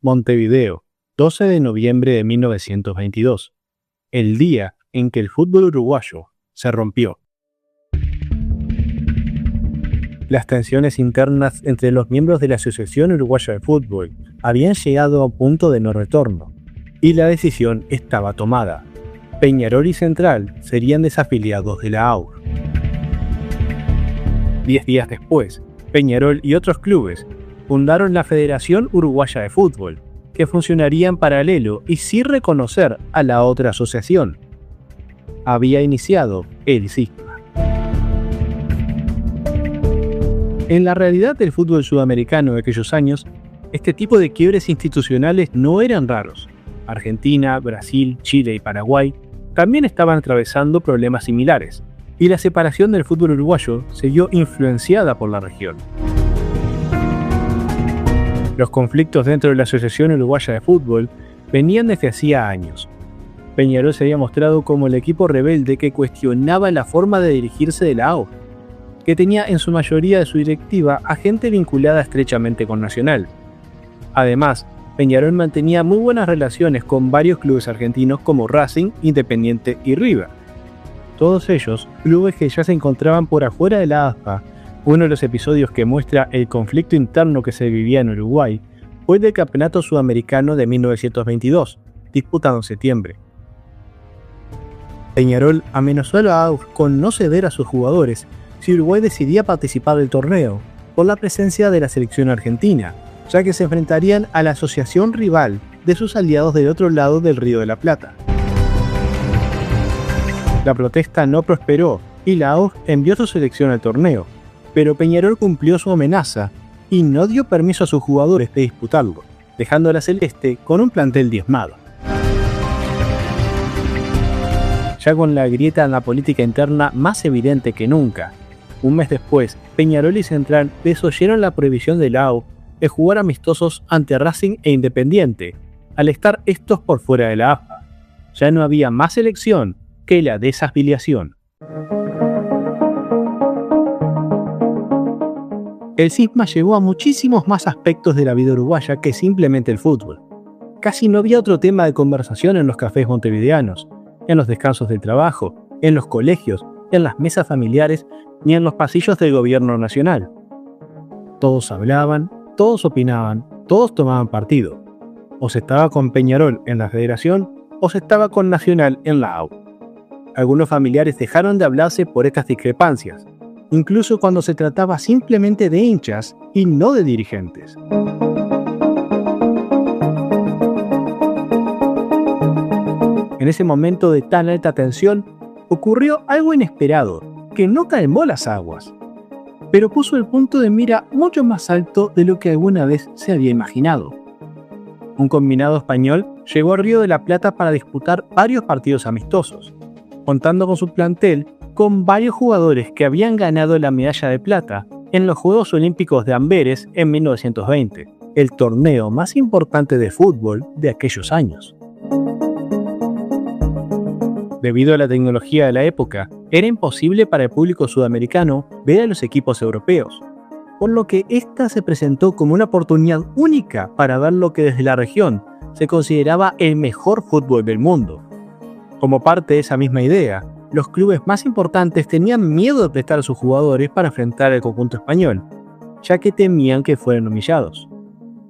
Montevideo, 12 de noviembre de 1922, el día en que el fútbol uruguayo se rompió. Las tensiones internas entre los miembros de la Asociación Uruguaya de Fútbol habían llegado a un punto de no retorno, y la decisión estaba tomada. Peñarol y Central serían desafiliados de la AUF. 10 días después, Peñarol y otros clubes fundaron la Federación Uruguaya de Fútbol, que funcionaría en paralelo y sin reconocer a la otra asociación. Había iniciado el cisma. En la realidad del fútbol sudamericano de aquellos años, este tipo de quiebres institucionales no eran raros. Argentina, Brasil, Chile y Paraguay también estaban atravesando problemas similares, y la separación del fútbol uruguayo se vio influenciada por la región. Los conflictos dentro de la Asociación Uruguaya de Fútbol venían desde hacía años. Peñarol se había mostrado como el equipo rebelde que cuestionaba la forma de dirigirse de la AUF, que tenía en su mayoría de su directiva a gente vinculada estrechamente con Nacional. Además, Peñarol mantenía muy buenas relaciones con varios clubes argentinos como Racing, Independiente y River. Todos ellos, clubes que ya se encontraban por afuera de la AFA. Uno de los episodios que muestra el conflicto interno que se vivía en Uruguay fue el del Campeonato Sudamericano de 1922, disputado en septiembre. Peñarol amenazó a la AUF con no ceder a sus jugadores si Uruguay decidía participar del torneo, por la presencia de la selección argentina, ya que se enfrentarían a la asociación rival de sus aliados del otro lado del Río de la Plata. La protesta no prosperó y la AUF envió su selección al torneo, pero Peñarol cumplió su amenaza y no dio permiso a sus jugadores de disputarlo, dejando a la Celeste con un plantel diezmado. Ya con la grieta en la política interna más evidente que nunca, un mes después, Peñarol y Central desoyeron la prohibición de la AUF de jugar amistosos ante Racing e Independiente, al estar estos por fuera de la AFA. Ya no había más elección que la desafiliación. El cisma llegó a muchísimos más aspectos de la vida uruguaya que simplemente el fútbol. Casi no había otro tema de conversación en los cafés montevideanos, en los descansos del trabajo, en los colegios, en las mesas familiares, ni en los pasillos del gobierno nacional. Todos hablaban, todos opinaban, todos tomaban partido. O se estaba con Peñarol en la Federación, o se estaba con Nacional en la AUF. Algunos familiares dejaron de hablarse por estas discrepancias, incluso cuando se trataba simplemente de hinchas y no de dirigentes. En ese momento de tan alta tensión, ocurrió algo inesperado, que no calmó las aguas, pero puso el punto de mira mucho más alto de lo que alguna vez se había imaginado. Un combinado español llegó a Río de la Plata para disputar varios partidos amistosos, contando con su plantel con varios jugadores que habían ganado la medalla de plata en los Juegos Olímpicos de Amberes en 1920, el torneo más importante de fútbol de aquellos años. Debido a la tecnología de la época, era imposible para el público sudamericano ver a los equipos europeos, por lo que esta se presentó como una oportunidad única para ver lo que desde la región se consideraba el mejor fútbol del mundo. Como parte de esa misma idea, los clubes más importantes tenían miedo de prestar a sus jugadores para enfrentar al conjunto español, ya que temían que fueran humillados.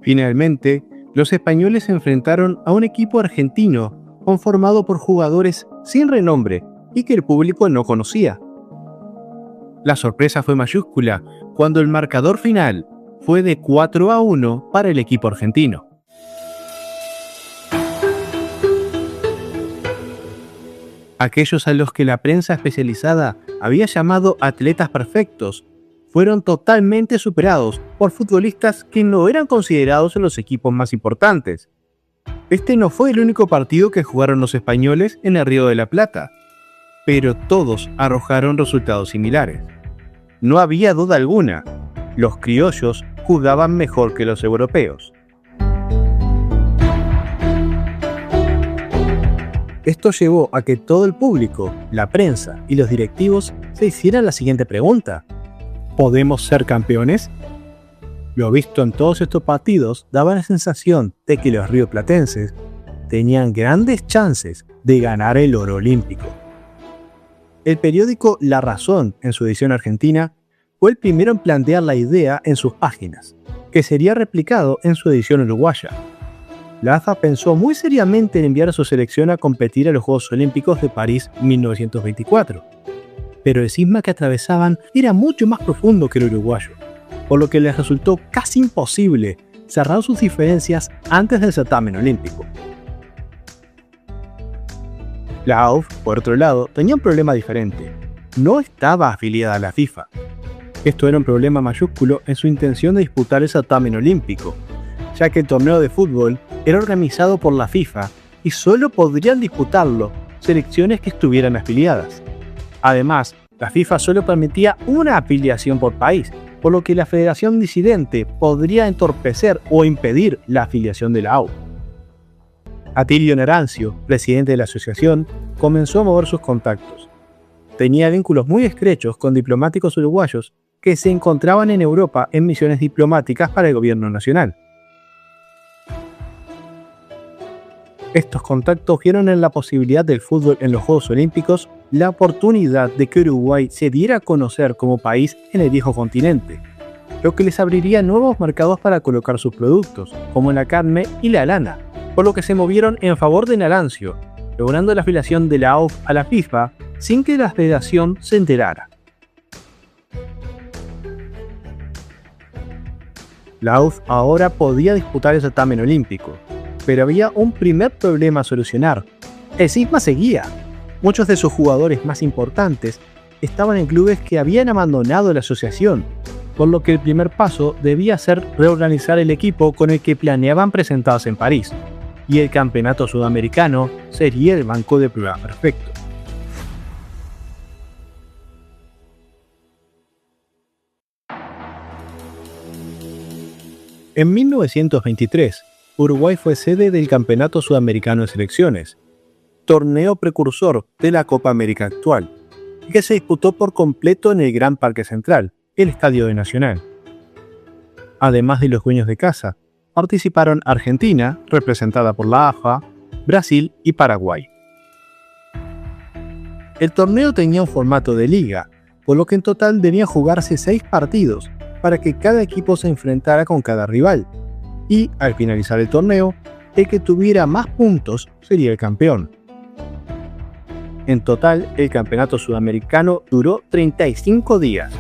Finalmente, los españoles se enfrentaron a un equipo argentino conformado por jugadores sin renombre y que el público no conocía. La sorpresa fue mayúscula cuando el marcador final fue de 4-1 para el equipo argentino. Aquellos a los que la prensa especializada había llamado atletas perfectos fueron totalmente superados por futbolistas que no eran considerados en los equipos más importantes. Este no fue el único partido que jugaron los españoles en el Río de la Plata, pero todos arrojaron resultados similares. No había duda alguna, los criollos jugaban mejor que los europeos. Esto llevó a que todo el público, la prensa y los directivos se hicieran la siguiente pregunta: ¿podemos ser campeones? Lo visto en todos estos partidos daba la sensación de que los rioplatenses tenían grandes chances de ganar el oro olímpico. El periódico La Razón, en su edición argentina, fue el primero en plantear la idea en sus páginas, que sería replicado en su edición uruguaya. La AFA pensó muy seriamente en enviar a su selección a competir a los Juegos Olímpicos de París 1924, pero el cisma que atravesaban era mucho más profundo que el uruguayo, por lo que les resultó casi imposible cerrar sus diferencias antes del certamen olímpico. La AUF, por otro lado, tenía un problema diferente. No estaba afiliada a la FIFA. Esto era un problema mayúsculo en su intención de disputar el certamen olímpico, ya que el torneo de fútbol era organizado por la FIFA y solo podrían disputarlo selecciones que estuvieran afiliadas. Además, la FIFA solo permitía una afiliación por país, por lo que la federación disidente podría entorpecer o impedir la afiliación de la AUF. Atilio Narancio, presidente de la asociación, comenzó a mover sus contactos. Tenía vínculos muy estrechos con diplomáticos uruguayos que se encontraban en Europa en misiones diplomáticas para el gobierno nacional. Estos contactos vieron en la posibilidad del fútbol en los Juegos Olímpicos la oportunidad de que Uruguay se diera a conocer como país en el viejo continente, lo que les abriría nuevos mercados para colocar sus productos, como la carne y la lana, por lo que se movieron en favor de Narancio, logrando la afiliación de la AUF a la FIFA sin que la federación se enterara. La AUF ahora podía disputar el certamen olímpico, pero había un primer problema a solucionar. El cisma seguía. Muchos de sus jugadores más importantes estaban en clubes que habían abandonado la asociación, por lo que el primer paso debía ser reorganizar el equipo con el que planeaban presentarse en París, y el campeonato sudamericano sería el banco de prueba perfecto. En 1923, Uruguay fue sede del Campeonato Sudamericano de Selecciones, torneo precursor de la Copa América actual, que se disputó por completo en el Gran Parque Central, el Estadio de Nacional. Además de los dueños de casa, participaron Argentina, representada por la AFA, Brasil y Paraguay. El torneo tenía un formato de liga, por lo que en total debían jugarse 6 partidos para que cada equipo se enfrentara con cada rival, y al finalizar el torneo, el que tuviera más puntos sería el campeón. En total, el campeonato sudamericano duró 35 días,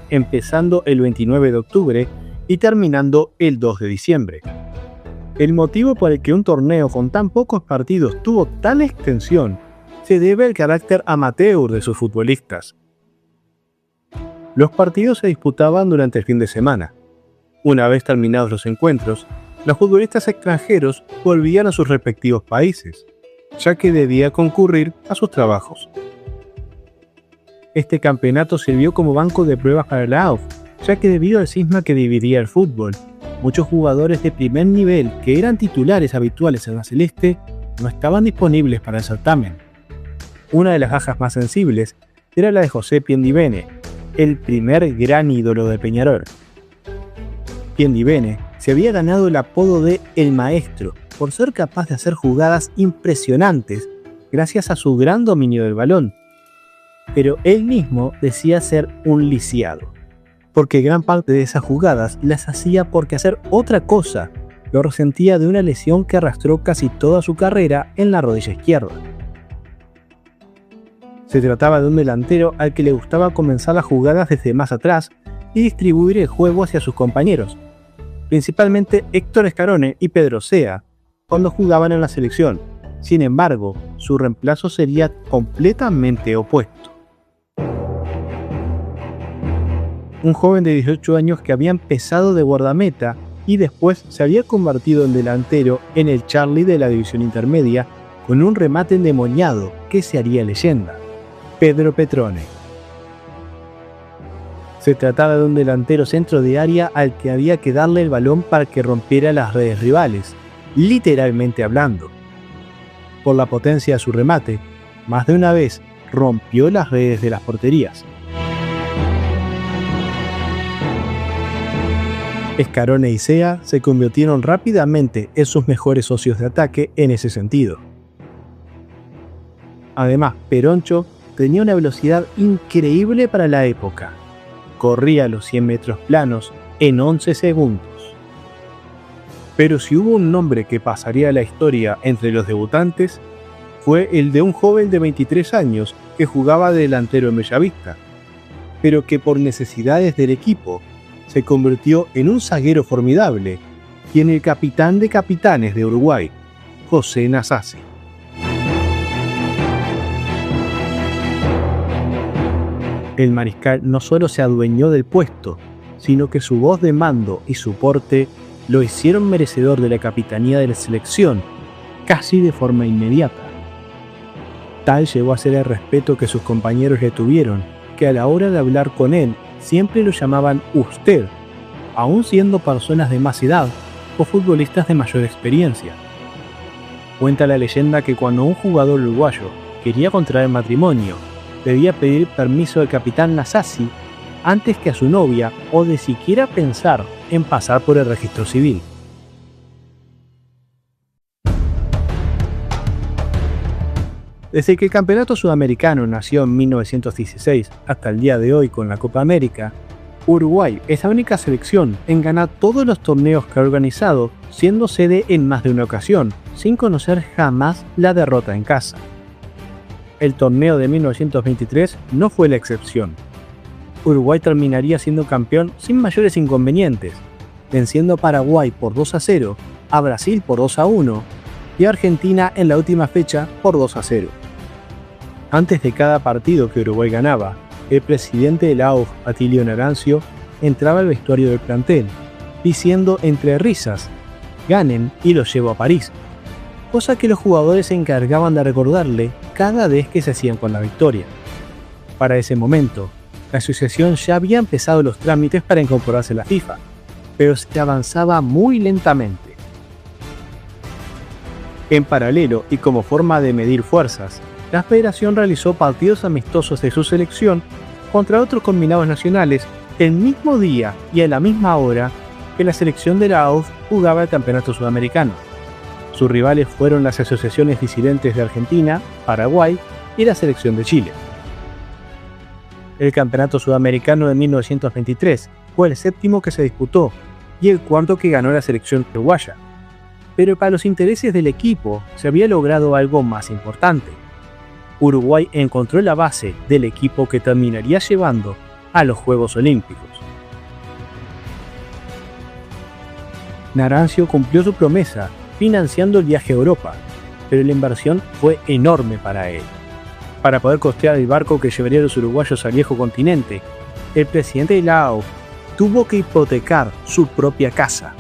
empezando el 29 de octubre y terminando el 2 de diciembre. El motivo por el que un torneo con tan pocos partidos tuvo tal extensión se debe al carácter amateur de sus futbolistas. Los partidos se disputaban durante el fin de semana. Una vez terminados los encuentros, los futbolistas extranjeros volvían a sus respectivos países, ya que debía concurrir a sus trabajos. Este campeonato sirvió como banco de pruebas para la AUF, ya que debido al cisma que dividía el fútbol, muchos jugadores de primer nivel que eran titulares habituales en la celeste no estaban disponibles para el certamen. Una de las bajas más sensibles era la de José Piendivene, el primer gran ídolo de Peñarol. Piendivene se había ganado el apodo de El Maestro por ser capaz de hacer jugadas impresionantes gracias a su gran dominio del balón, pero él mismo decía ser un lisiado, porque gran parte de esas jugadas las hacía porque hacer otra cosa lo resentía de una lesión que arrastró casi toda su carrera en la rodilla izquierda. Se trataba de un delantero al que le gustaba comenzar las jugadas desde más atrás y distribuir el juego hacia sus compañeros, principalmente Héctor Escarone y Pedro Sea, cuando jugaban en la selección. Sin embargo, su reemplazo sería completamente opuesto. Un joven de 18 años que había empezado de guardameta y después se había convertido en delantero en el Charly de la división intermedia con un remate endemoniado que se haría leyenda: Pedro Petrone. Se trataba de un delantero centro de área al que había que darle el balón para que rompiera las redes rivales, literalmente hablando. Por la potencia de su remate, más de una vez rompió las redes de las porterías. Scarone y Sea se convirtieron rápidamente en sus mejores socios de ataque en ese sentido. Además, Peroncho tenía una velocidad increíble para la época. Corría los 100 metros planos en 11 segundos. Pero si hubo un nombre que pasaría a la historia entre los debutantes, fue el de un joven de 23 años que jugaba de delantero en Bellavista, pero que por necesidades del equipo se convirtió en un zaguero formidable y en el capitán de capitanes de Uruguay, José Nasazzi. El mariscal no solo se adueñó del puesto, sino que su voz de mando y su porte lo hicieron merecedor de la capitanía de la selección, casi de forma inmediata. Tal llegó a ser el respeto que sus compañeros le tuvieron, que a la hora de hablar con él siempre lo llamaban usted, aun siendo personas de más edad o futbolistas de mayor experiencia. Cuenta la leyenda que cuando un jugador uruguayo quería contraer matrimonio, debía pedir permiso al capitán Nasazzi antes que a su novia o de siquiera pensar en pasar por el registro civil. Desde que el campeonato sudamericano nació en 1916 hasta el día de hoy con la Copa América, Uruguay es la única selección en ganar todos los torneos que ha organizado, siendo sede en más de una ocasión, sin conocer jamás la derrota en casa. El torneo de 1923 no fue la excepción. Uruguay terminaría siendo campeón sin mayores inconvenientes, venciendo a Paraguay por 2-0, a Brasil por 2-1 y a Argentina en la última fecha por 2-0. Antes de cada partido que Uruguay ganaba, el presidente de la AUF, Atilio Narancio, entraba al vestuario del plantel, diciendo entre risas: "Ganen y los llevo a París", cosa que los jugadores se encargaban de recordarle cada vez que se hacían con la victoria. Para ese momento, la asociación ya había empezado los trámites para incorporarse a la FIFA, pero se avanzaba muy lentamente. En paralelo y como forma de medir fuerzas, la federación realizó partidos amistosos de su selección contra otros combinados nacionales el mismo día y a la misma hora que la selección de la AUF jugaba el campeonato sudamericano. Sus rivales fueron las asociaciones disidentes de Argentina, Paraguay y la selección de Chile. El campeonato sudamericano de 1923 fue el séptimo que se disputó y el cuarto que ganó la selección uruguaya. Pero para los intereses del equipo se había logrado algo más importante. Uruguay encontró la base del equipo que terminaría llevando a los Juegos Olímpicos. Narancio cumplió su promesa financiando el viaje a Europa, pero la inversión fue enorme para él. Para poder costear el barco que llevaría a los uruguayos al viejo continente, el presidente de la AUF tuvo que hipotecar su propia casa.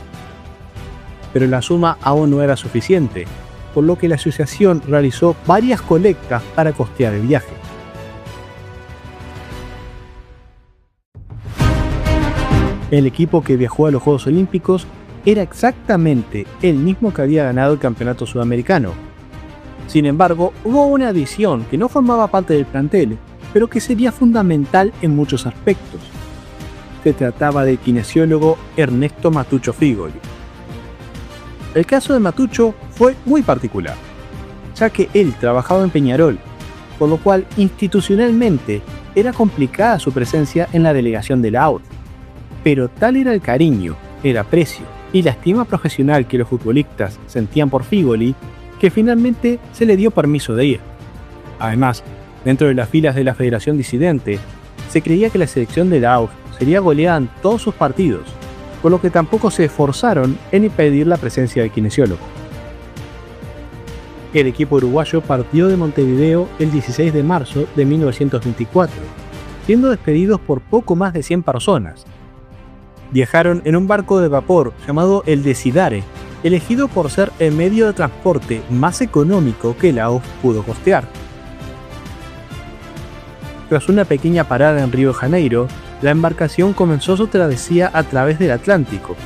Pero la suma aún no era suficiente, por lo que la asociación realizó varias colectas para costear el viaje. El equipo que viajó a los Juegos Olímpicos era exactamente el mismo que había ganado el campeonato sudamericano. Sin embargo, hubo una adición que no formaba parte del plantel, pero que sería fundamental en muchos aspectos. Se trataba del kinesiólogo Ernesto Matucho Frigoli. El caso de Matucho fue muy particular, ya que él trabajaba en Peñarol, por lo cual institucionalmente era complicada su presencia en la delegación de la AUF. Pero tal era el cariño, el aprecio y la estima profesional que los futbolistas sentían por Frigoli, que finalmente se le dio permiso de ir. Además, dentro de las filas de la Federación Disidente, se creía que la selección de la AUF sería goleada en todos sus partidos, por lo que tampoco se esforzaron en impedir la presencia del kinesiólogo. El equipo uruguayo partió de Montevideo el 16 de marzo de 1924, siendo despedidos por poco más de 100 personas. Viajaron en un barco de vapor llamado el Desidare, elegido por ser el medio de transporte más económico que la AUF pudo costear. Tras una pequeña parada en Río de Janeiro, la embarcación comenzó su travesía a través del Atlántico,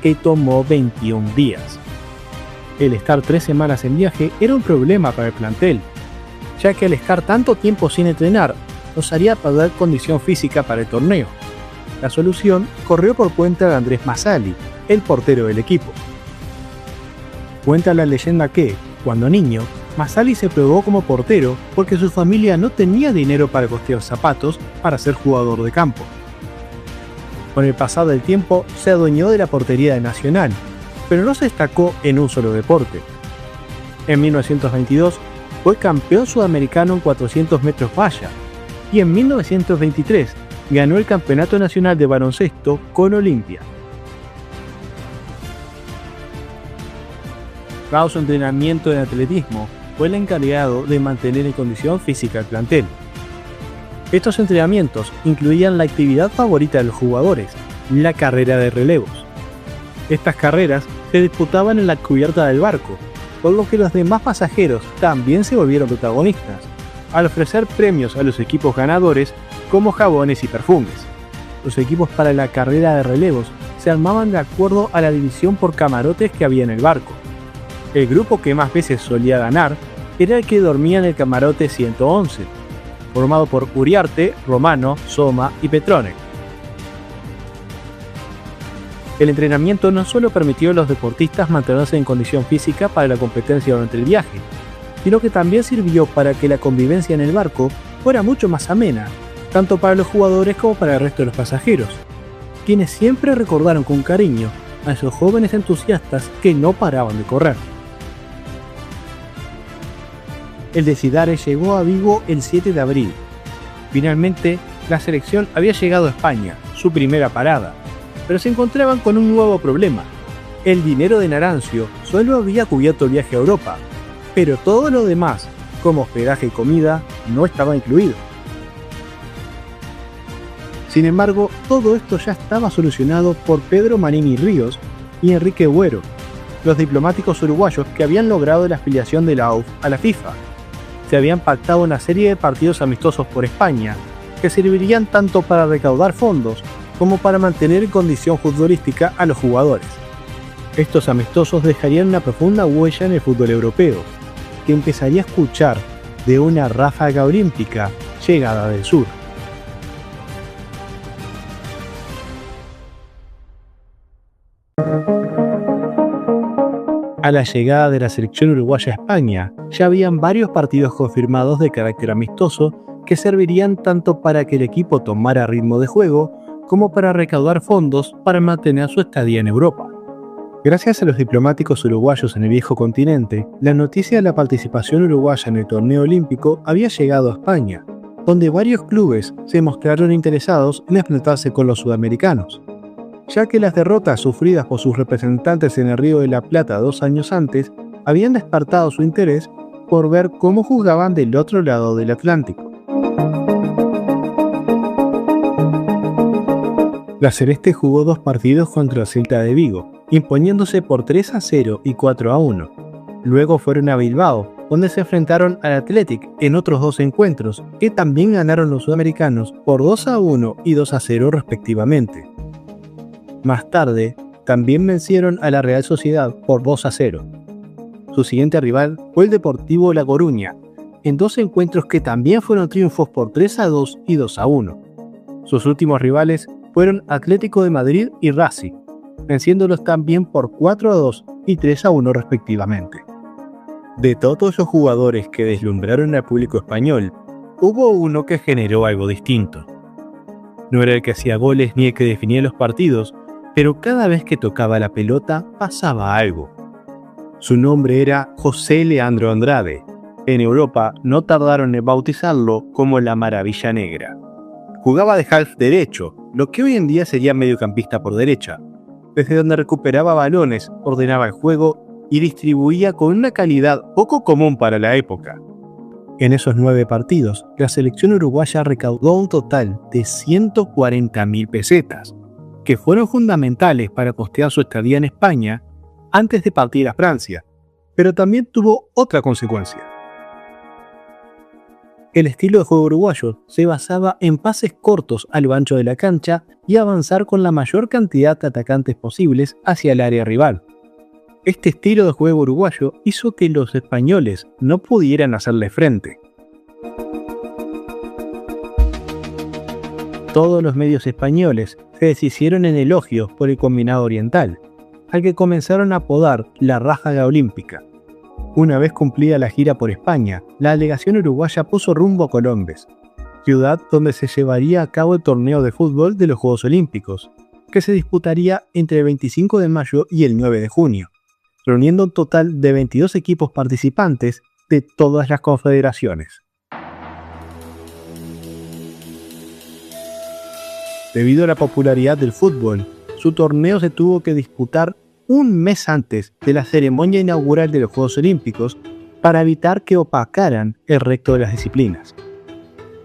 que tomó 21 días. El estar 3 semanas en viaje era un problema para el plantel, ya que al estar tanto tiempo sin entrenar, nos haría perder condición física para el torneo. La solución corrió por cuenta de Andrés Mazzali, el portero del equipo. Cuenta la leyenda que, cuando niño, Mazzali se probó como portero porque su familia no tenía dinero para costear zapatos para ser jugador de campo. Con el pasar del tiempo se adueñó de la portería de Nacional, pero no se destacó en un solo deporte. En 1922 fue campeón sudamericano en 400 metros valla y en 1923 ganó el Campeonato Nacional de Baloncesto con Olimpia. Dado su entrenamiento en atletismo, fue el encargado de mantener en condición física el plantel. Estos entrenamientos incluían la actividad favorita de los jugadores, la carrera de relevos. Estas carreras se disputaban en la cubierta del barco, por lo que los demás pasajeros también se volvieron protagonistas, al ofrecer premios a los equipos ganadores como jabones y perfumes. Los equipos para la carrera de relevos se armaban de acuerdo a la división por camarotes que había en el barco. El grupo que más veces solía ganar era el que dormía en el camarote 111, formado por Uriarte, Romano, Soma y Petrone. El entrenamiento no solo permitió a los deportistas mantenerse en condición física para la competencia durante el viaje, sino que también sirvió para que la convivencia en el barco fuera mucho más amena, tanto para los jugadores como para el resto de los pasajeros, quienes siempre recordaron con cariño a esos jóvenes entusiastas que no paraban de correr. El Desidare llegó a Vigo el 7 de abril. Finalmente, la selección había llegado a España, su primera parada, pero se encontraban con un nuevo problema. El dinero de Narancio solo había cubierto el viaje a Europa, pero todo lo demás, como hospedaje y comida, no estaba incluido. Sin embargo, todo esto ya estaba solucionado por Pedro Manini Ríos y Enrique Buero, los diplomáticos uruguayos que habían logrado la afiliación de la AUF a la FIFA. Se habían pactado una serie de partidos amistosos por España, que servirían tanto para recaudar fondos como para mantener en condición futbolística a los jugadores. Estos amistosos dejarían una profunda huella en el fútbol europeo, que empezaría a escuchar de una ráfaga olímpica llegada del sur. A la llegada de la selección uruguaya a España, ya habían varios partidos confirmados de carácter amistoso que servirían tanto para que el equipo tomara ritmo de juego como para recaudar fondos para mantener su estadía en Europa. Gracias a los diplomáticos uruguayos en el viejo continente, la noticia de la participación uruguaya en el torneo olímpico había llegado a España, donde varios clubes se mostraron interesados en enfrentarse con los sudamericanos, ya que las derrotas sufridas por sus representantes en el Río de la Plata 2 años antes habían despertado su interés por ver cómo jugaban del otro lado del Atlántico. La Celeste jugó 2 partidos contra el Celta de Vigo, imponiéndose por 3-0 y 4-1. Luego fueron a Bilbao, donde se enfrentaron al Athletic en otros 2 encuentros, que también ganaron los sudamericanos por 2-1 y 2-0 respectivamente. Más tarde, también vencieron a la Real Sociedad por 2-0. Su siguiente rival fue el Deportivo La Coruña, en 2 encuentros que también fueron triunfos por 3-2 y 2-1. Sus últimos rivales fueron Atlético de Madrid y Racing, venciéndolos también por 4-2 y 3-1 respectivamente. De todos los jugadores que deslumbraron al público español, hubo uno que generó algo distinto. No era el que hacía goles ni el que definía los partidos, pero cada vez que tocaba la pelota pasaba algo. Su nombre era José Leandro Andrade. En Europa no tardaron en bautizarlo como la Maravilla Negra. Jugaba de half derecho, lo que hoy en día sería mediocampista por derecha, desde donde recuperaba balones, ordenaba el juego y distribuía con una calidad poco común para la época. En esos 9 partidos, la selección uruguaya recaudó un total de 140.000 pesetas, que fueron fundamentales para costear su estadía en España antes de partir a Francia, pero también tuvo otra consecuencia. El estilo de juego uruguayo se basaba en pases cortos a lo ancho de la cancha y avanzar con la mayor cantidad de atacantes posibles hacia el área rival. Este estilo de juego uruguayo hizo que los españoles no pudieran hacerle frente. todos los medios españoles se deshicieron en elogios por el combinado oriental, al que comenzaron a apodar la Ráfaga Olímpica. Una vez cumplida la gira por España, la delegación uruguaya puso rumbo a Colombes, ciudad donde se llevaría a cabo el torneo de fútbol de los Juegos Olímpicos, que se disputaría entre el 25 de mayo y el 9 de junio, reuniendo un total de 22 equipos participantes de todas las confederaciones. Debido a la popularidad del fútbol, su torneo se tuvo que disputar un mes antes de la ceremonia inaugural de los Juegos Olímpicos para evitar que opacaran el resto de las disciplinas.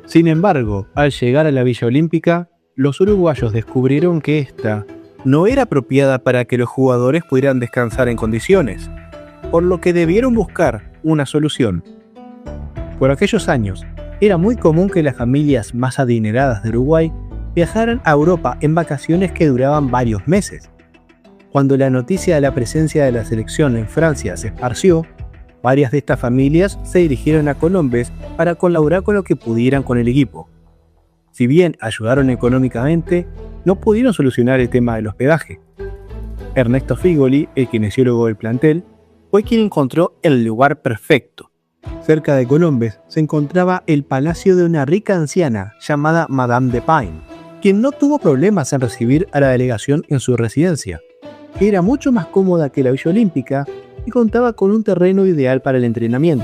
Sin embargo, al llegar a la Villa Olímpica, los uruguayos descubrieron que esta no era apropiada para que los jugadores pudieran descansar en condiciones, por lo que debieron buscar una solución. Por aquellos años, era muy común que las familias más adineradas de Uruguay viajaran a Europa en vacaciones que duraban varios meses. Cuando la noticia de la presencia de la selección en Francia se esparció, varias de estas familias se dirigieron a Colombes para colaborar con lo que pudieran con el equipo. Si bien ayudaron económicamente, no pudieron solucionar el tema del hospedaje. Ernesto Figoli, el kinesiólogo del plantel, fue quien encontró el lugar perfecto. Cerca de Colombes se encontraba el palacio de una rica anciana llamada Madame de Pine, quien no tuvo problemas en recibir a la delegación en su residencia, que era mucho más cómoda que la Villa Olímpica y contaba con un terreno ideal para el entrenamiento.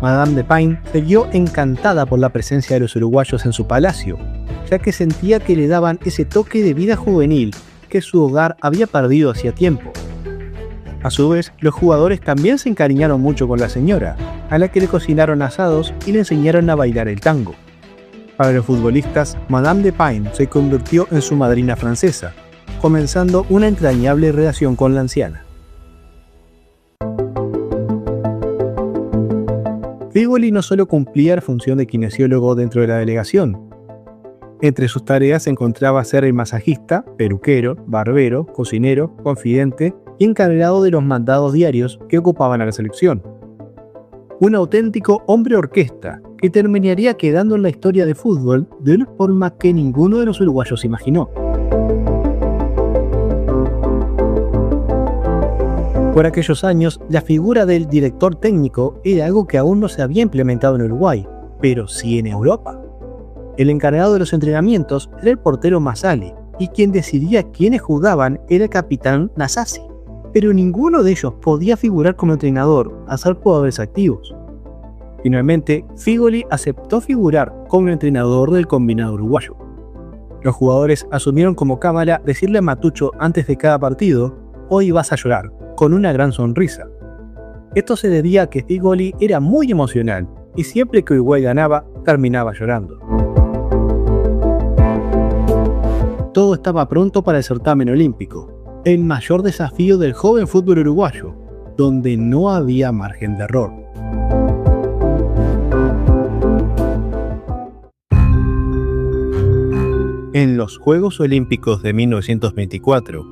Madame de Pine se vio encantada por la presencia de los uruguayos en su palacio, ya que sentía que le daban ese toque de vida juvenil que su hogar había perdido hacía tiempo. A su vez, los jugadores también se encariñaron mucho con la señora, a la que le cocinaron asados y le enseñaron a bailar el tango. Para los futbolistas, Madame de Pine se convirtió en su madrina francesa, comenzando una entrañable relación con la anciana. Figoli no solo cumplía la función de kinesiólogo dentro de la delegación. Entre sus tareas se encontraba ser el masajista, peluquero, barbero, cocinero, confidente y encargado de los mandados diarios que ocupaban a la selección. Un auténtico hombre orquesta que terminaría quedando en la historia de fútbol de una forma que ninguno de los uruguayos imaginó. Por aquellos años, la figura del director técnico era algo que aún no se había implementado en Uruguay, pero sí en Europa. El encargado de los entrenamientos era el portero Masali, y quien decidía quiénes jugaban era el capitán Nasasi, pero ninguno de ellos podía figurar como entrenador a ser jugadores activos. Finalmente, Figoli aceptó figurar como entrenador del combinado uruguayo. Los jugadores asumieron como cábala decirle a Matucho antes de cada partido: "Hoy vas a llorar", con una gran sonrisa. Esto se debía a que Figoli era muy emocional y siempre que Uruguay ganaba, terminaba llorando. Todo estaba pronto para el certamen olímpico, el mayor desafío del joven fútbol uruguayo, donde no había margen de error. En los Juegos Olímpicos de 1924,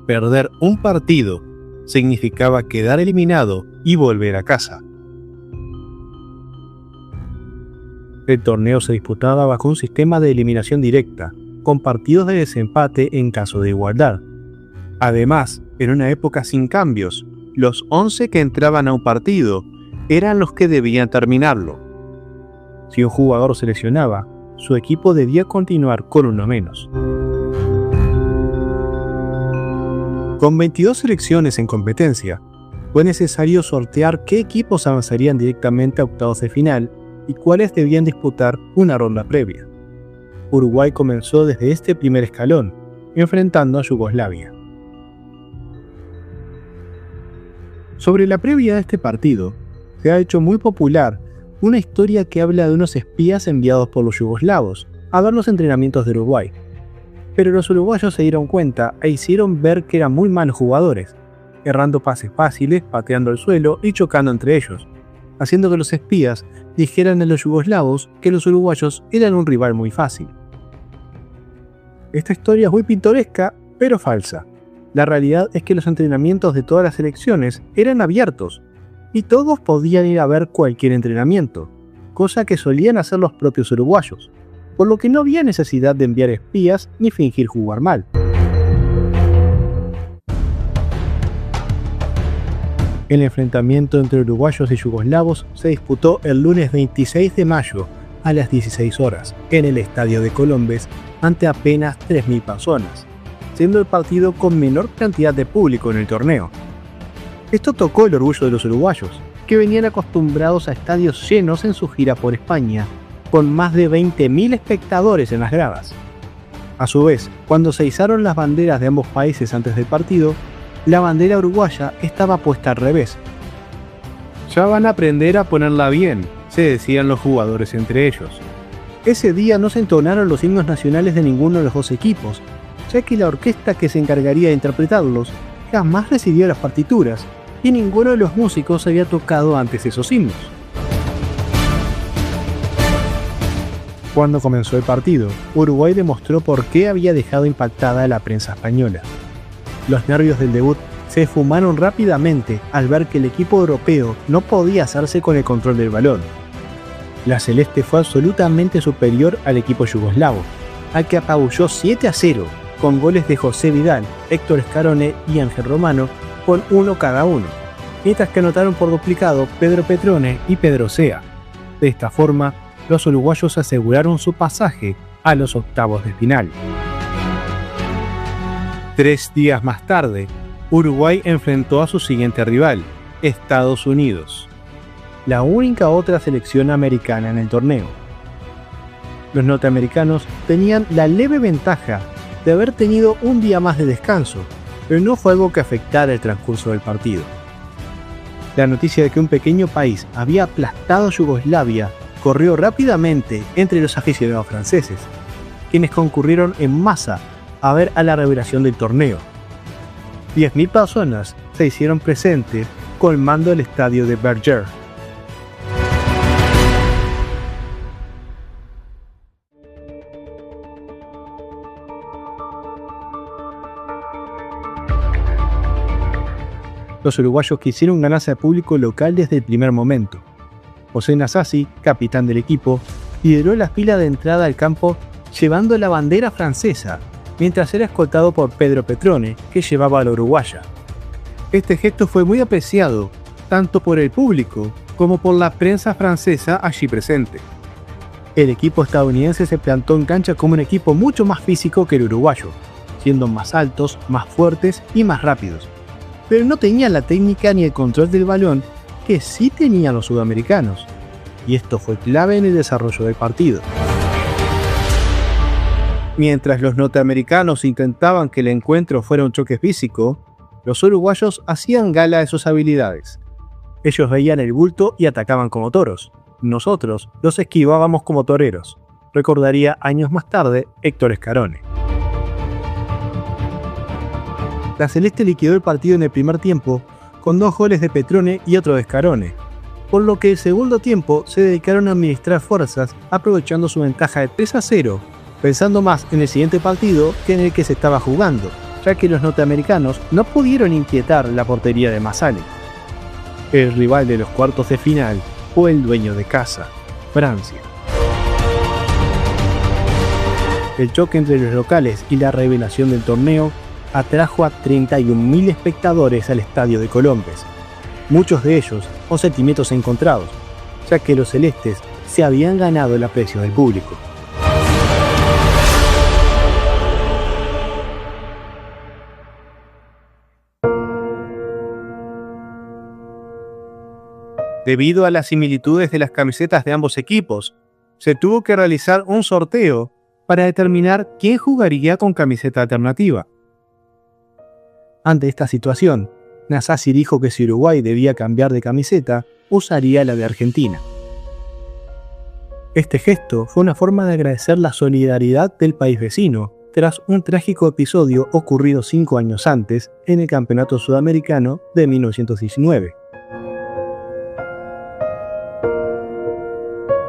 perder un partido significaba quedar eliminado y volver a casa. El torneo se disputaba bajo un sistema de eliminación directa, con partidos de desempate en caso de igualdad. Además, en una época sin cambios, los 11 que entraban a un partido eran los que debían terminarlo. Si un jugador se lesionaba, su equipo debía continuar con uno menos. Con 22 selecciones en competencia, fue necesario sortear qué equipos avanzarían directamente a octavos de final y cuáles debían disputar una ronda previa. Uruguay comenzó desde este primer escalón, enfrentando a Yugoslavia. Sobre la previa de este partido, se ha hecho muy popular una historia que habla de unos espías enviados por los yugoslavos a ver los entrenamientos de Uruguay. Pero los uruguayos se dieron cuenta e hicieron ver que eran muy malos jugadores, errando pases fáciles, pateando el suelo y chocando entre ellos, haciendo que los espías dijeran a los yugoslavos que los uruguayos eran un rival muy fácil. Esta historia es muy pintoresca, pero falsa. La realidad es que los entrenamientos de todas las selecciones eran abiertos, y todos podían ir a ver cualquier entrenamiento, cosa que solían hacer los propios uruguayos, por lo que no había necesidad de enviar espías ni fingir jugar mal. El enfrentamiento entre uruguayos y yugoslavos se disputó el lunes 26 de mayo a las 16 horas en el Estadio de Colombes ante apenas 3.000 personas, siendo el partido con menor cantidad de público en el torneo. Esto tocó el orgullo de los uruguayos, que venían acostumbrados a estadios llenos en su gira por España, con más de 20.000 espectadores en las gradas. A su vez, cuando se izaron las banderas de ambos países antes del partido, la bandera uruguaya estaba puesta al revés. Ya van a aprender a ponerla bien, se decían los jugadores entre ellos. Ese día no se entonaron los himnos nacionales de ninguno de los dos equipos, ya que la orquesta que se encargaría de interpretarlos jamás recibió las partituras y ninguno de los músicos había tocado antes esos himnos. Cuando comenzó el partido, Uruguay demostró por qué había dejado impactada a la prensa española. Los nervios del debut se esfumaron rápidamente al ver que el equipo europeo no podía hacerse con el control del balón. La celeste fue absolutamente superior al equipo yugoslavo, al que apabulló 7-0, con goles de José Vidal, Héctor Scarone y Ángel Romano, con uno cada uno, mientras que anotaron por duplicado Pedro Petrone y Pedro Sea. De esta forma, los uruguayos aseguraron su pasaje a los octavos de final. 3 días más tarde, Uruguay enfrentó a su siguiente rival, Estados Unidos, la única otra selección americana en el torneo. Los norteamericanos tenían la leve ventaja de haber tenido un día más de descanso, pero no fue algo que afectara el transcurso del partido. La noticia de que un pequeño país había aplastado a Yugoslavia corrió rápidamente entre los aficionados franceses, quienes concurrieron en masa a ver a la revelación del torneo. 10.000 personas se hicieron presentes colmando el estadio de Berger. Los uruguayos quisieron ganarse al público local desde el primer momento. José Nasazzi, capitán del equipo, lideró la fila de entrada al campo llevando la bandera francesa, mientras era escoltado por Pedro Petrone, que llevaba a la uruguaya. Este gesto fue muy apreciado, tanto por el público como por la prensa francesa allí presente. El equipo estadounidense se plantó en cancha como un equipo mucho más físico que el uruguayo, siendo más altos, más fuertes y más rápidos, pero no tenían la técnica ni el control del balón que sí tenían los sudamericanos, y esto fue clave en el desarrollo del partido. Mientras los norteamericanos intentaban que el encuentro fuera un choque físico, los uruguayos hacían gala de sus habilidades. Ellos veían el bulto y atacaban como toros. Nosotros los esquivábamos como toreros, recordaría años más tarde Héctor Scarone. La celeste liquidó el partido en el primer tiempo con 2 goles de Petrone y otro de Scarone, por lo que el segundo tiempo se dedicaron a administrar fuerzas aprovechando su ventaja de 3-0, pensando más en el siguiente partido que en el que se estaba jugando, ya que los norteamericanos no pudieron inquietar la portería de Masale. El rival de los cuartos de final fue el dueño de casa, Francia. El choque entre los locales y la revelación del torneo atrajo a 31.000 espectadores al estadio de Colombes, muchos de ellos con sentimientos encontrados, ya que los celestes se habían ganado el aprecio del público. Debido a las similitudes de las camisetas de ambos equipos, se tuvo que realizar un sorteo para determinar quién jugaría con camiseta alternativa. Ante esta situación, Nasazzi dijo que si Uruguay debía cambiar de camiseta, usaría la de Argentina. Este gesto fue una forma de agradecer la solidaridad del país vecino, tras un trágico episodio ocurrido 5 años antes en el Campeonato Sudamericano de 1919.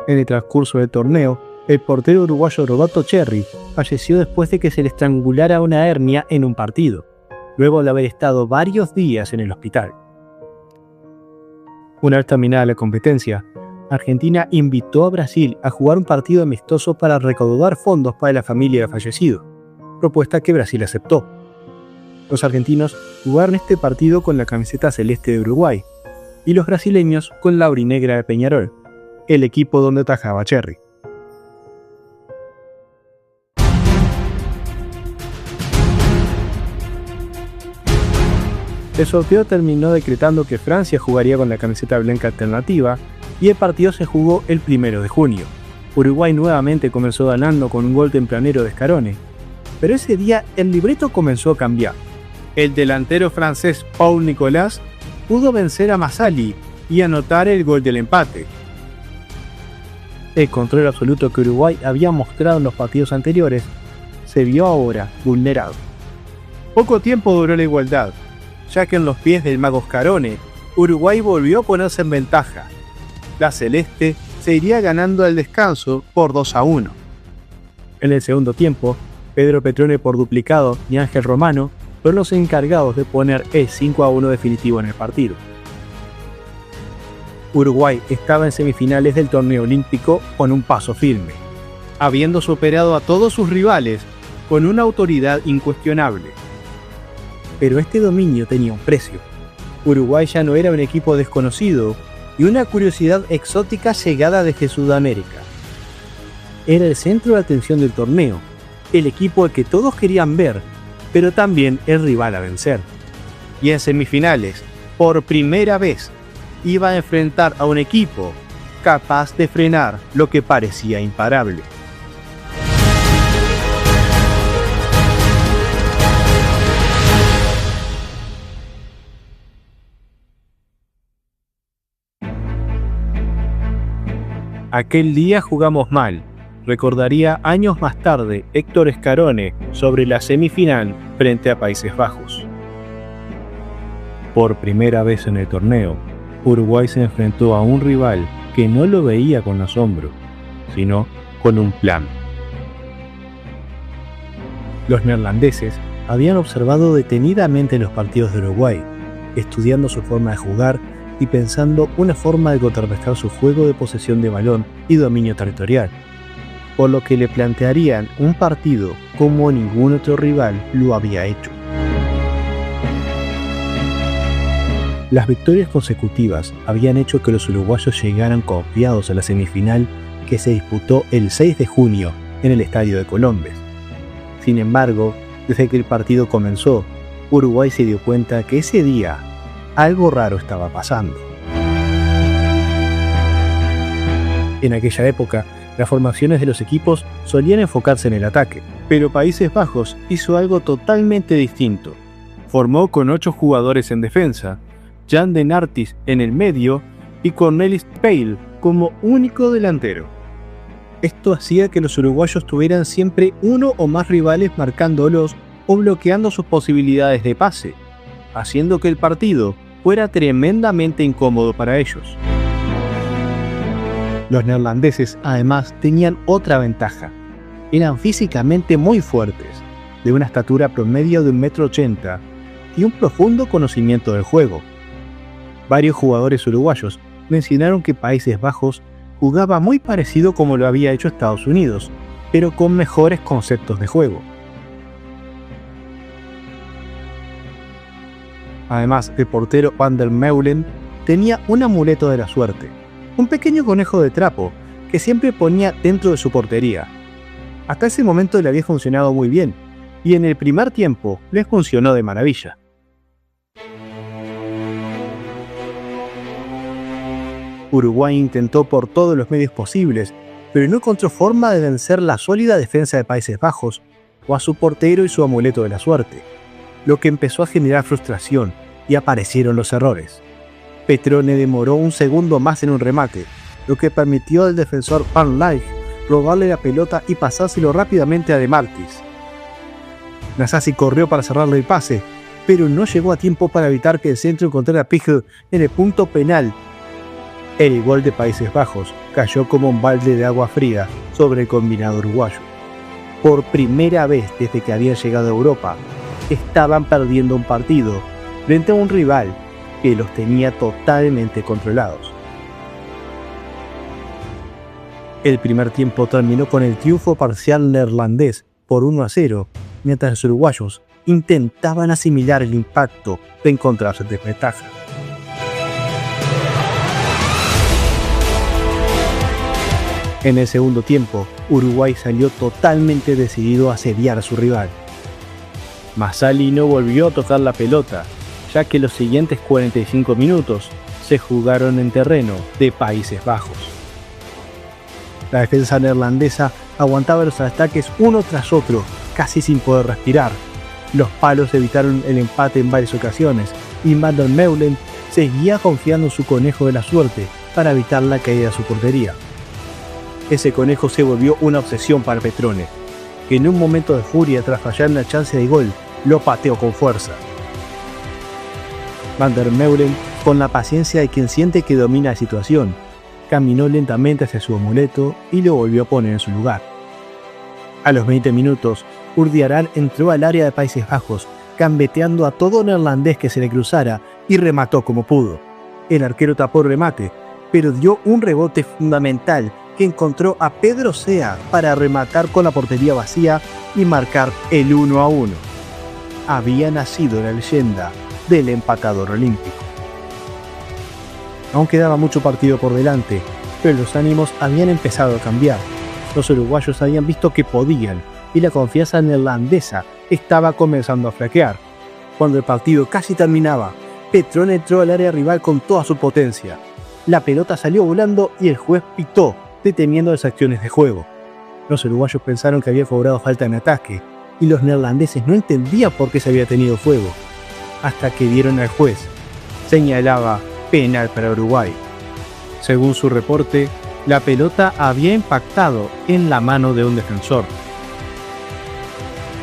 En el transcurso del torneo, el portero uruguayo Roberto Cherry falleció después de que se le estrangulara una hernia en un partido, luego de haber estado varios días en el hospital. Una vez terminada la competencia, Argentina invitó a Brasil a jugar un partido amistoso para recaudar fondos para la familia del fallecido, propuesta que Brasil aceptó. Los argentinos jugaron este partido con la camiseta celeste de Uruguay y los brasileños con la aurinegra de Peñarol, el equipo donde atajaba Cherry. El sorteo terminó decretando que Francia jugaría con la camiseta blanca alternativa y el partido se jugó el 1 de junio. Uruguay nuevamente comenzó ganando con un gol tempranero de Scarone, pero ese día el libreto comenzó a cambiar. El delantero francés Paul Nicolas pudo vencer a Massali y anotar el gol del empate. El control absoluto que Uruguay había mostrado en los partidos anteriores se vio ahora vulnerado. Poco tiempo duró la igualdad, ya que en los pies del mago Scarone, Uruguay volvió a ponerse en ventaja. La celeste se iría ganando al descanso por 2-1. En el segundo tiempo, Pedro Petrone por duplicado y Ángel Romano fueron los encargados de poner el 5-1 definitivo en el partido. Uruguay estaba en semifinales del torneo olímpico con un paso firme, habiendo superado a todos sus rivales con una autoridad incuestionable. Pero este dominio tenía un precio. Uruguay ya no era un equipo desconocido y una curiosidad exótica llegada desde Sudamérica. Era el centro de atención del torneo, el equipo al que todos querían ver, pero también el rival a vencer. Y en semifinales, por primera vez, iba a enfrentar a un equipo capaz de frenar lo que parecía imparable. Aquel día jugamos mal, recordaría años más tarde Héctor Scarone sobre la semifinal frente a Países Bajos. Por primera vez en el torneo, Uruguay se enfrentó a un rival que no lo veía con asombro, sino con un plan. Los neerlandeses habían observado detenidamente los partidos de Uruguay, estudiando su forma de jugar y pensando una forma de contrarrestar su juego de posesión de balón y dominio territorial, por lo que le plantearían un partido como ningún otro rival lo había hecho. Las victorias consecutivas habían hecho que los uruguayos llegaran confiados a la semifinal que se disputó el 6 de junio en el estadio de Colombes. Sin embargo, desde que el partido comenzó, Uruguay se dio cuenta que ese día algo raro estaba pasando. En aquella época, las formaciones de los equipos solían enfocarse en el ataque, pero Países Bajos hizo algo totalmente distinto. Formó con 8 jugadores en defensa, Jan Den Artis en el medio y Cornelis Peil como único delantero. Esto hacía que los uruguayos tuvieran siempre uno o más rivales marcándolos o bloqueando sus posibilidades de pase, haciendo que el partido fuera tremendamente incómodo para ellos. Los neerlandeses además tenían otra ventaja. Eran físicamente muy fuertes, de una estatura promedio de 1,80 m y un profundo conocimiento del juego. Varios jugadores uruguayos mencionaron que Países Bajos jugaba muy parecido como lo había hecho Estados Unidos, pero con mejores conceptos de juego. Además, el portero Van der Meulen tenía un amuleto de la suerte, un pequeño conejo de trapo que siempre ponía dentro de su portería. Hasta ese momento le había funcionado muy bien, y en el primer tiempo le funcionó de maravilla. Uruguay intentó por todos los medios posibles, pero no encontró forma de vencer la sólida defensa de Países Bajos o a su portero y su amuleto de la suerte, lo que empezó a generar frustración y aparecieron los errores. Petrone demoró un segundo más en un remate, lo que permitió al defensor Van Lijck robarle la pelota y pasárselo rápidamente a De Martis. Nasasi corrió para cerrarle el pase, pero no llegó a tiempo para evitar que el centro encontrara a Pigel en el punto penal. El gol de Países Bajos cayó como un balde de agua fría sobre el combinado uruguayo. Por primera vez desde que habían llegado a Europa, estaban perdiendo un partido frente a un rival que los tenía totalmente controlados. El primer tiempo terminó con el triunfo parcial neerlandés por 1-0, mientras los uruguayos intentaban asimilar el impacto de encontrarse en desventaja. En el segundo tiempo, Uruguay salió totalmente decidido a asediar a su rival. Masali no volvió a tocar la pelota, ya que los siguientes 45 minutos se jugaron en terreno de Países Bajos. La defensa neerlandesa aguantaba los ataques uno tras otro, casi sin poder respirar. Los palos evitaron el empate en varias ocasiones y Van der Meulen seguía confiando en su conejo de la suerte para evitar la caída de su portería. Ese conejo se volvió una obsesión para Petrone, que en un momento de furia tras fallar una chance de gol, lo pateó con fuerza. Van der Meulen, con la paciencia de quien siente que domina la situación, caminó lentamente hacia su amuleto y lo volvió a poner en su lugar. A los 20 minutos, Urdiarán entró al área de Países Bajos, gambeteando a todo neerlandés que se le cruzara y remató como pudo. El arquero tapó el remate, pero dio un rebote fundamental que encontró a Pedro Sea para rematar con la portería vacía y marcar el 1-1. Había nacido la leyenda del empatador olímpico. Aún quedaba mucho partido por delante, pero los ánimos habían empezado a cambiar. Los uruguayos habían visto que podían, y la confianza neerlandesa estaba comenzando a flaquear. Cuando el partido casi terminaba, Petrone entró al área rival con toda su potencia. La pelota salió volando y el juez pitó, deteniendo las acciones de juego. Los uruguayos pensaron que había cobrado falta en ataque, y los neerlandeses no entendían por qué se había tenido fuego, hasta que vieron al juez. Señalaba penal para Uruguay. Según su reporte, la pelota había impactado en la mano de un defensor.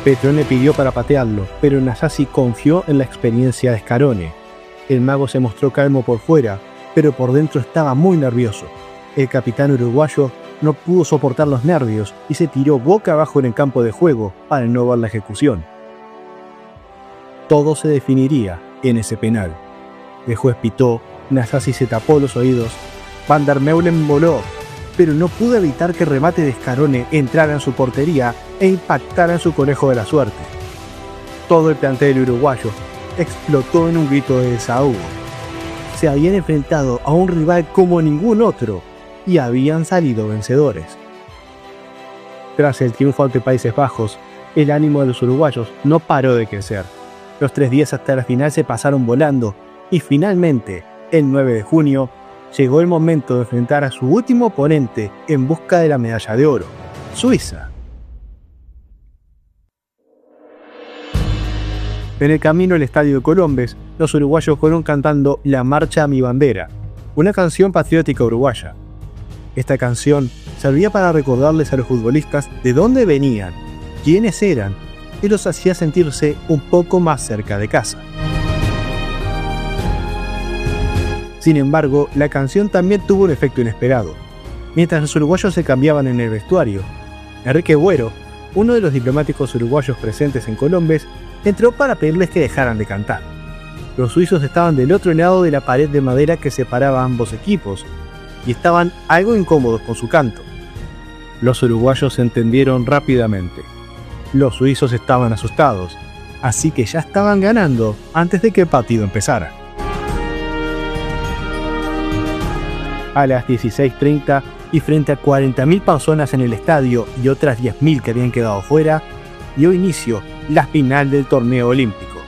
Petrone pidió para patearlo, pero Nasazzi confió en la experiencia de Scarone. El mago se mostró calmo por fuera, pero por dentro estaba muy nervioso. El capitán uruguayo no pudo soportar los nervios y se tiró boca abajo en el campo de juego para no ver la ejecución. Todo se definiría en ese penal. El juez pitó, Nasazzi se tapó los oídos, Van der Meulen voló, pero no pudo evitar que el remate de Scarone entrara en su portería e impactara en su conejo de la suerte. Todo el plantel uruguayo explotó en un grito de desahogo. Se habían enfrentado a un rival como ningún otro y habían salido vencedores. Tras el triunfo ante Países Bajos, el ánimo de los uruguayos no paró de crecer. Los 3 días hasta la final se pasaron volando y finalmente, el 9 de junio, llegó el momento de enfrentar a su último oponente en busca de la medalla de oro, Suiza. En el camino al estadio de Colombes, los uruguayos fueron cantando La Marcha a mi Bandera, una canción patriótica uruguaya. Esta canción servía para recordarles a los futbolistas de dónde venían, quiénes eran, y los hacía sentirse un poco más cerca de casa. Sin embargo, la canción también tuvo un efecto inesperado. Mientras los uruguayos se cambiaban en el vestuario, Enrique Buero, uno de los diplomáticos uruguayos presentes en Colombes, entró para pedirles que dejaran de cantar. Los suizos estaban del otro lado de la pared de madera que separaba a ambos equipos, y estaban algo incómodos con su canto. Los uruguayos se entendieron rápidamente. Los suizos estaban asustados, así que ya estaban ganando antes de que el partido empezara. A las 16:30 y frente a 40.000 personas en el estadio y otras 10.000 que habían quedado fuera, dio inicio la final del torneo olímpico.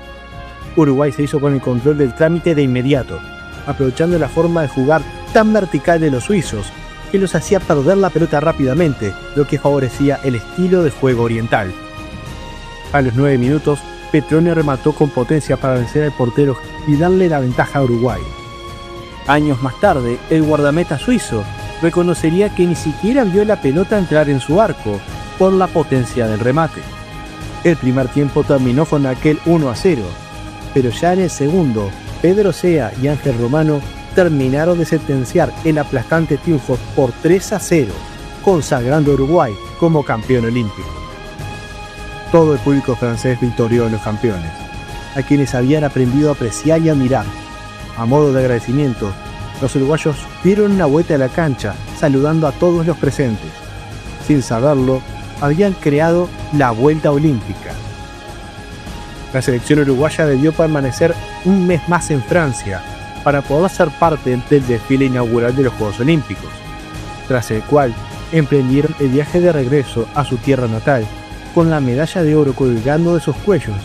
Uruguay se hizo con el control del trámite de inmediato, aprovechando la forma de jugar tan vertical de los suizos que los hacía perder la pelota rápidamente, lo que favorecía el estilo de juego oriental. A los 9 minutos, Petrone remató con potencia para vencer al portero y darle la ventaja a Uruguay. Años más tarde, el guardameta suizo reconocería que ni siquiera vio la pelota entrar en su arco por la potencia del remate. El primer tiempo terminó con aquel 1-0, pero ya en el segundo, Pedro Sea y Ángel Romano terminaron de sentenciar el aplastante triunfo por 3-0, consagrando a Uruguay como campeón olímpico. Todo el público francés victorió a los campeones, a quienes habían aprendido a apreciar y admirar. A modo de agradecimiento, Los uruguayos dieron una vuelta a la cancha, saludando a todos los presentes. Sin saberlo, habían creado la Vuelta Olímpica. La selección uruguaya debió permanecer un mes más en Francia para poder ser parte del desfile inaugural de los Juegos Olímpicos, tras el cual emprendieron el viaje de regreso a su tierra natal, con la medalla de oro colgando de sus cuellos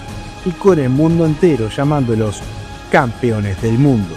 y con el mundo entero llamándolos campeones del mundo.